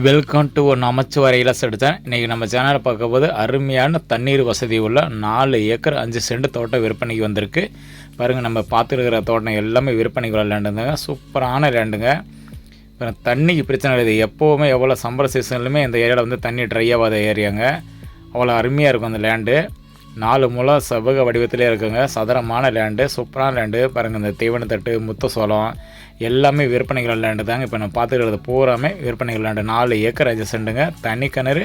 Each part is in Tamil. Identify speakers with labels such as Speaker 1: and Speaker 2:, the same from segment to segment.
Speaker 1: வெல்கம் டு ஒரு நமச்சிவாய இலசெடுத்தேன். இன்றைக்கி நம்ம சேனலை பார்க்கும்போது அருமையான தண்ணீர் வசதி உள்ள 4 ஏக்கர் 5 சென்ட் தோட்டம் விற்பனைக்கு வந்திருக்கு. பாருங்கள், நம்ம பார்த்துருக்கிற தோட்டம் எல்லாமே விற்பனைக்கு உள்ள லேண்டுங்க. சூப்பரான லேண்டுங்க. இப்போ தண்ணிக்கு பிரச்சனை இல்லை. எப்போவுமே எவ்வளோ சம்பள சீசன்லையுமே இந்த ஏரியாவில் வந்து தண்ணி ட்ரை ஆகாத ஏரியாங்க. அவ்வளோ அருமையாக இருக்கும் அந்த லேண்டு. 4 முழம் செவ்வக வடிவத்திலே இருக்குங்க. சதுரமான லேண்டு, சூப்பரான லேண்டு. பாருங்கள், இந்த தீவனத்தட்டு, முத்த சோளம் எல்லாமே விற்பனைகள் லேண்டு தாங்க. இப்போ நம்ம பார்த்துக்கிறது பூராமே விற்பனைகள் லேண்டு. 4 ஏக்கர் 5 சென்ட்டுங்க. தண்ணி கிணறு,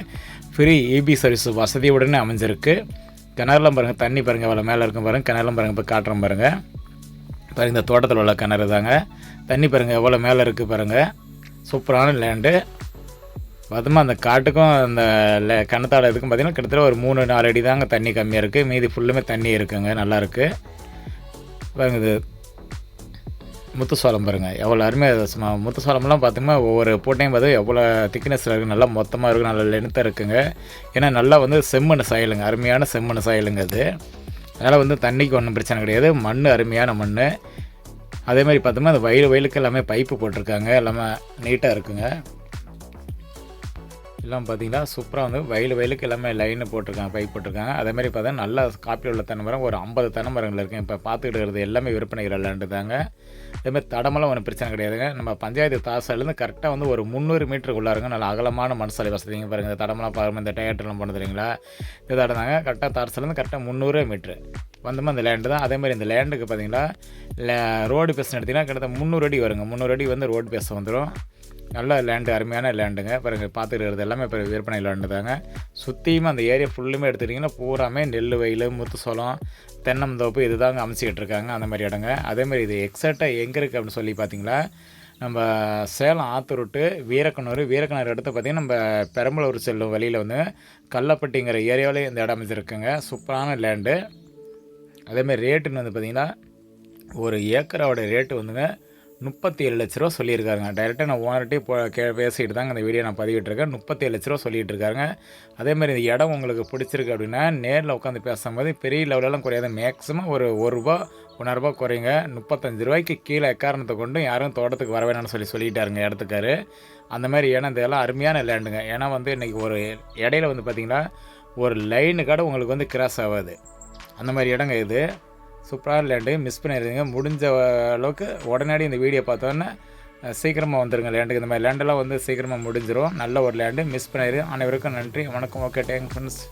Speaker 1: ஃப்ரீ இபி சர்வீஸ் வசதியுடனே அமைஞ்சிருக்கு. கிணறுலாம் பாருங்கள், தண்ணி பாருங்கள் எவ்வளோ மேலே இருக்கும் பாருங்கள். கிணறுலாம் பாருங்கள், இப்போ காட்டுறோம் பாருங்கள். பாருங்கள், இந்த தோட்டத்தில் உள்ள கிணறு தாங்க. தண்ணி பாருங்கள் எவ்வளோ மேலே இருக்குது பாருங்கள். சூப்பரான லேண்டு. அதுமா அந்த காட்டுக்கும் அந்த கிணத்தாட இதுக்கும் பார்த்திங்கன்னா கிட்டத்தட்ட ஒரு 3-4 அடி தாங்க தண்ணி கம்மியாக இருக்குது. மீதி ஃபுல்லுமே தண்ணி இருக்குங்க, நல்லாயிருக்கு. பாருங்கள், இது முத்துசோளம் பாருங்கள் எவ்வளோ அருமையாக. முத்துசோளம்லாம் பார்த்திங்கன்னா ஒவ்வொரு போட்டையும் பார்த்து எவ்வளோ திக்னஸில் இருக்குது, நல்லா மொத்தமாக இருக்குது, நல்ல லென்த்தாக இருக்குங்க. ஏன்னா நல்லா வந்து செம்மண் சாயலுங்க, அருமையான செம்மண் சாயலுங்க அது. அதனால் வந்து தண்ணிக்கு ஒன்றும் பிரச்சனை கிடையாது. மண் அருமையான மண். அதேமாதிரி பார்த்தோம்னா அந்த வயலுக்கு எல்லாமே பைப்பு போட்டிருக்காங்க, எல்லாமே நீட்டாக இருக்குங்க. எல்லாம் பார்த்திங்கன்னா சூப்பராக வந்து வயலுக்கு எல்லாமே லைனு போட்டிருக்காங்க, பைப் போட்டிருக்காங்க. அதேமாதிரி பார்த்தா நல்லா காப்பியில் உள்ள தென்னை மரம் ஒரு 50 தென்னை மரங்கள் இருக்குது. இப்போ பார்த்துக்கிட்டு இருக்கிறது எல்லாமே விற்பனைகள் லேண்டு தாங்க. அதேமாதிரி தடமெல்லாம் ஒன்றும் பிரச்சனை கிடையாதுங்க. நம்ம பஞ்சாயத்து தாசாலேருந்து கரெக்டாக வந்து ஒரு 300 மீட்டருக்குள்ளாருங்க. நல்லா அகலமான மண் சாலை வசதிங்க. பாருங்கள், இந்த தடமெல்லாம் பாருங்கள், இந்த டயர்ட்டெல்லாம் போனது இல்லைங்களா, இந்த தடம் தாங்க. கரெக்டாக தாசாலேருந்து கரெக்டாக 300 மீட்ரு வந்தோமா அந்த லேண்டு தான். அதேமாதிரி இந்த லேண்டுக்கு பார்த்திங்கன்னா ரோடு பேஸ் எடுத்திங்கன்னா கிட்டத்தட்ட 300 அடி வருங்க. 300 அடி வந்து ரோடு பேஸ் வந்துடும். நல்ல லேண்டு, அருமையான லேண்டுங்க. பிறகு பார்த்துக்கிறது எல்லாமே இப்போ விற்பனை லேண்டு தாங்க. சுற்றியுமே அந்த ஏரியா ஃபுல்லுமே எடுத்துக்கிட்டிங்கன்னா பூராமே நெல் வயல், முத்து சோளம், தென்னந்தோப்பு இது தாங்க அமைச்சிக்கிட்டு இருக்காங்க, அந்த மாதிரி இடங்க. அதேமாதிரி இது எக்ஸாக்டாக எங்கே இருக்குது அப்படின்னு சொல்லி பார்த்தீங்களா, நம்ம சேலம் ஆத்தூருட்டு வீரக்கனூர் எடுத்து பார்த்திங்கன்னா நம்ம பெரம்பலூர் செல்லும் வழியில் வந்து கள்ளப்பட்டிங்கிற ஏரியாவிலே இந்த இடம் அமைச்சிருக்குங்க. சூப்பரான லேண்டு. அதேமாதிரி ரேட்டுன்னு வந்து பார்த்திங்கன்னா ஒரு ஏக்கரோட ரேட்டு வந்துங்க 37 லட்ச ரூபா சொல்லியிருக்காருங்க. டைரெக்டாக நான் ஓனர்கிட்டே பேசிகிட்டு தாங்க இந்த வீடியோ நான் பதிவிட்டுருக்கேன். 37 லட்ச ரூபா சொல்லிகிட்டு இருக்காருங்க. அதேமாதிரி இந்த இடம் உங்களுக்கு பிடிச்சிருக்கு அப்படின்னா நேரில் உட்காந்து பேசும்போது பெரிய லெவலெல்லாம் குறையாது. மேக்ஸிமம் ஒரு ரூபா 1.5 குறைங்க. 35 ரூபாய்க்கு கீழே எக்காரணத்தை கொண்டு யாரும் தோட்டத்துக்கு வர வேணாம்னு சொல்லிட்டாருங்க இடத்துக்காரு. அந்த மாதிரி ஏன்னா இதெல்லாம் அருமையான லேண்டுங்க. ஏன்னா வந்து இன்றைக்கி ஒரு இடையில வந்து பார்த்திங்கன்னா ஒரு லைனு கடை உங்களுக்கு வந்து கிராஸ் ஆகாது, அந்த மாதிரி இடங்க இது. சூப்பரான லேண்டு, மிஸ் பண்ணிடுறீங்க. முடிஞ்ச அளவுக்கு உடனடி இந்த வீடியோ பார்த்தோன்னே சீக்கிரமாக வந்துடுங்க லேண்டுக்கு. இந்த மாதிரி லேண்டெல்லாம் வந்து சீக்கிரமாக முடிஞ்சிடும். நல்ல ஒரு லேண்டு, மிஸ் பண்ணிடுறேன். அனைவருக்கும் நன்றி, வணக்கம். Okay, thank friends.